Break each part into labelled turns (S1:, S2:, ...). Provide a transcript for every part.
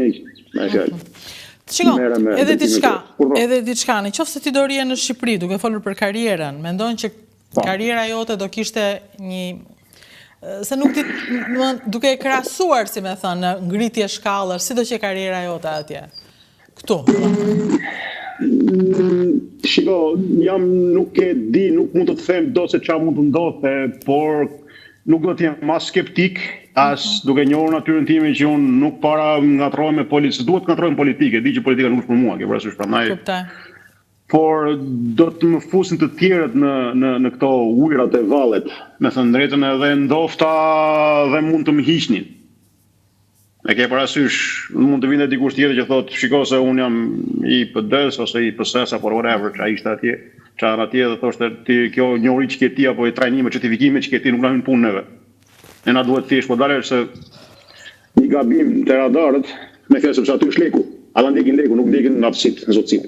S1: miq, me fjalë.
S2: Shiko, edhe diçka, në qoftë se ti do rije në Shqipëri, duke folur për karrierën, mendon që karriera jote do kishte një se nuk di, duke e krahasuar, si me thënë, në ngritje shkallësh, si do që karriera jote atje? Këtu.
S1: Shiko, nuk e di, nuk mund të të them do se çfarë mund të ndodhte, por nuk do të jem mas skeptik, as duke njohur natyrën time që unë nuk para ngatrohem me politikë, duhet të ngatrohem politike, di që politika nuk është për mua, ke parasysh prandaj. Por do të më fusin të tjerët në këto ujërat e vallet, me thënë drejtën, edhe ndofta dhe mund të më hiqnin. E ke parasysh, mund të vinte dikush tjetër që thotë, shiko se unë jam i PD-s ose i PS-s apo whatever, ç'a ishte atje, ç'a atje dhe thoshte ti kjo njohuri që ke ti apo i trajnime, certifikime që ke ti nuk na hyn punë neve. Ne na duhet thjesht po dalë se një gabim të radarët, me thënë sepse aty është leku. Ata ndjekin leku, nuk ndjekin aftësitë, zotësitë.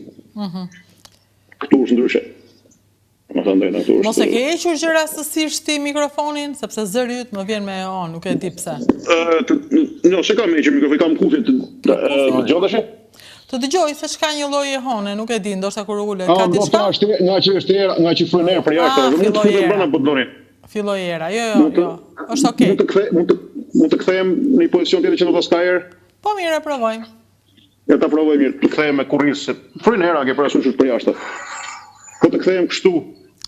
S1: Këtu është ndryshe.
S2: Mos e ke hequr që rastësisht ti mikrofonin, sepse zëri yt më vjen me on, nuk e di pse.
S1: Jo, se kam hequr mikrofonin, kam kufjet. Dëgjohesh?
S2: Të dëgjoj se çka një lloj e hone, nuk e di, ndoshta kur ulet ka diçka.
S1: Nga që është era, nga që frynë erë për jashtë, mund të futem brenda po doni.
S2: Filloi era. Jo. Është okay.
S1: Mund të kthehem në një pozicion tjetër që do të ska erë?
S2: Po mirë, e provojmë.
S1: Ja ta provoj mirë, të kthehem me kurriz se frynë era ke parasysh për jashtë. Po të kthehem kështu.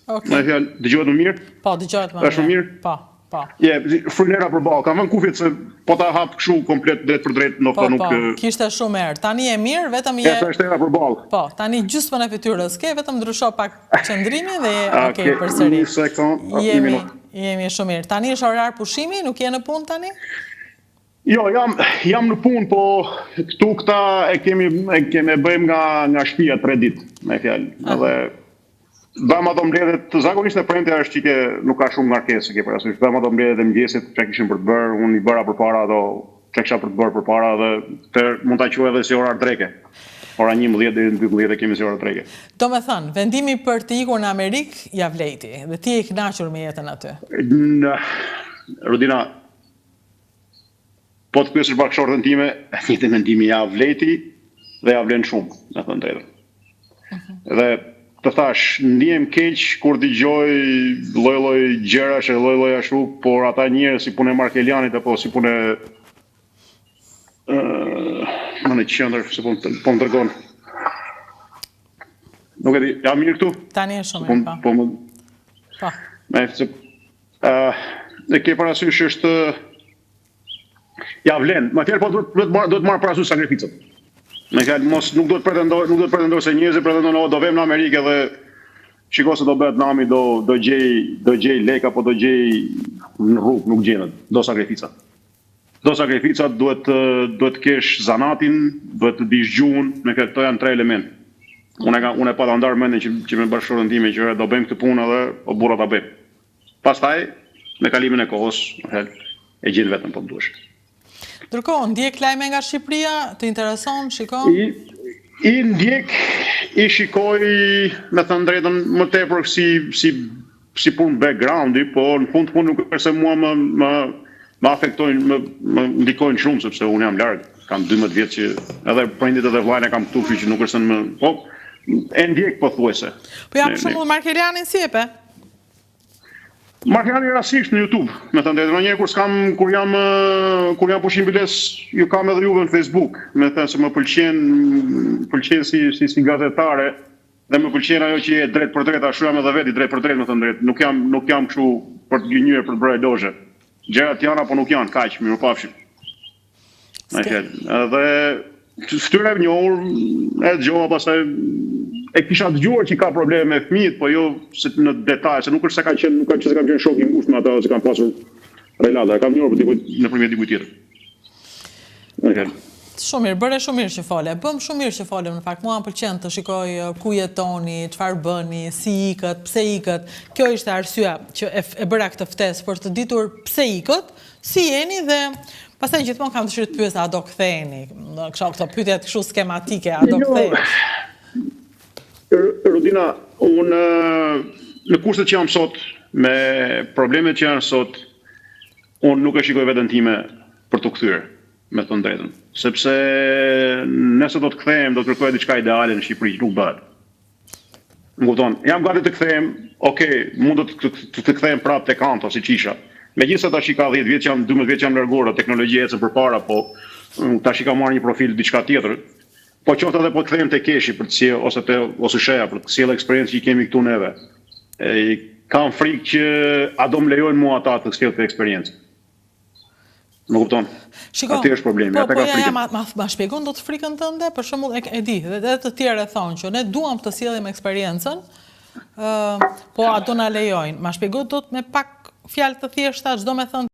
S2: Okej.
S1: Me fjalë, dëgjohet më mirë?
S2: Po, dëgjohet më mirë.
S1: Është më mirë?
S2: Po.
S1: Frynera përballë, kam vënë kufjet se po ta hap kështu komplet drejt për drejt, nuk
S2: kishte shumë erë. Tani e mirë, vetëm je.
S1: Është era përballë.
S2: Po, tani gjysmën e fytyrës ke, vetëm ndrysho pak qëndrimin dhe okay përsëri.
S1: Një sekond, një minutë.
S2: Jemi shumë mirë. Tani është orar pushimi, nuk je në punë tani?
S1: Jo, jam në punë, po këtu këta e kemi bëjmë nga shtëpia 3 ditë, me fjalë. Edhe dama do mbledhet, zakonisht e premtja është që nuk ka shumë ngarkesë, ke parasysh. Dama do mbledhet e mëngjesit, çka kishin për të bërë, unë i bëra përpara ato, çka kisha për të bërë përpara dhe mund ta quaj edhe si orar dreke. Ora 11 deri në 12 kemi si orar dreke.
S2: Do me thënë, vendimi për të ikur në Amerikë ja vleti, dhe ti e kënaqur me jetën aty.
S1: Rudina, po të pyesësh bashkëshortën time, njëtë mendimi ja vleti dhe ja vlen shumë, me thënë drejtën. Dhe të thash, ndihem keq kur dëgjoj lloj-lloj gjërash e lloj-lloj ashtu, por ata njerëz si punë Markelianit apo si punë në qendër, se po më dërgon. Nuk e di, jam mirë këtu?
S2: Tani është shumë mirë,
S1: po. E ke parasysh është ja vlen, më tjerë po do të marr parasysh sakrificën. Me fjalë, nuk do të pretendoj se njerëzit pretendojnë do vem në Amerikë dhe shiko se do bëhet nami, do gjej lek apo do gjej në rrugë, nuk gjenet, do sakrifica. Do sakrificat duhet kesh zanatin, duhet të dish gjuhën, me këto janë 3 elementë. Unë e pa ta ndar mendin që me bashkëshortën time që do bëjmë këtë punë edhe o burra ta bëjmë. Pastaj me kalimin e kohës, e gjen vetëm po duhesh.
S2: Ndërkohë, ndjek lajme nga Shqipëria, të intereson, shikon?
S1: I ndjek, i shikoj, me thënë drejtën, më tepër si punë backgroundi, po në fund nuk është se mua më afektojnë, më ndikojnë shumë, sepse unë jam larg, kam 12 vjet që edhe prindit edhe vllajën e kam këtu, kështu që nuk është se më, po e ndjek pothuajse.
S2: Po ja për shembull Markelianin si e pe?
S1: Markeliani rastësisht në YouTube, me thënë drejtën, ndonjëherë kur jam pushim biles, ju kam edhe juve në Facebook, me thënë se më pëlqen si gazetare, dhe më pëlqen ajo që je drejt për drejt, ashtu jam edhe veti drejt për drejt, me thënë drejt, nuk jam kështu për të gënjur për të bërë lozhe. Gjërat janë apo nuk janë, kaq, mirupafshim. Edhe fytyra e njohur, e dëgjova pastaj e kisha dëgjuar që ka probleme me fëmijët, po jo në detaj, se nuk është se kam qenë shok i ngushtë me ata që kanë pasur relata, kam njohur nëpërmjet dikujt tjetër.
S2: Shumë mirë, bëre shumë mirë që fole. Bëm shumë mirë që folëm, në fakt, mua më pëlqen të shikoj ku jetoni, çfarë bëni, si ikët, pse ikët. Kjo ishte arsyeja që e bëra këtë ftesë për të ditur pse ikët, si jeni dhe pastaj gjithmonë kam dëshirë të pyes a do ktheheni. Kështu këto pyetjet kështu skematike, a do kthehesh?
S1: Rudina, unë në kushtet që jam sot, me problemet që janë sot, unë nuk e shikoj veten time për të kthyer, me thënë drejtën. sepse nëse do të kthejmë, do të kërkoj diçka ideale në Shqipëri, që nuk bëhet. Më kupton, jam gati të kthehem, mund të kthehem prapë tek Kanto siç isha. Megjithëse tash i ka 10 vjet, 12 vjet jam larguar, teknologjia ecën përpara, po tash i ka marrë një profil diçka tjetër. Po qoftë edhe po të kthehem te Keshi për të sjell ose Sheja për të sjellë eksperiencë që i kemi këtu neve. Kam frikë që a do më lejojnë mua ata të sjell të eksperiencë. Më kupton? Aty është problemi, ata ka frikën.
S2: Ma shpjegon do të frikën tënde, për shembull e di, dhe të tjerë e thonë që ne duam të sjellim eksperiencën, po a do na lejojnë. Ma shpjegon do të me pak fjalë të thjeshta, çdo me thënë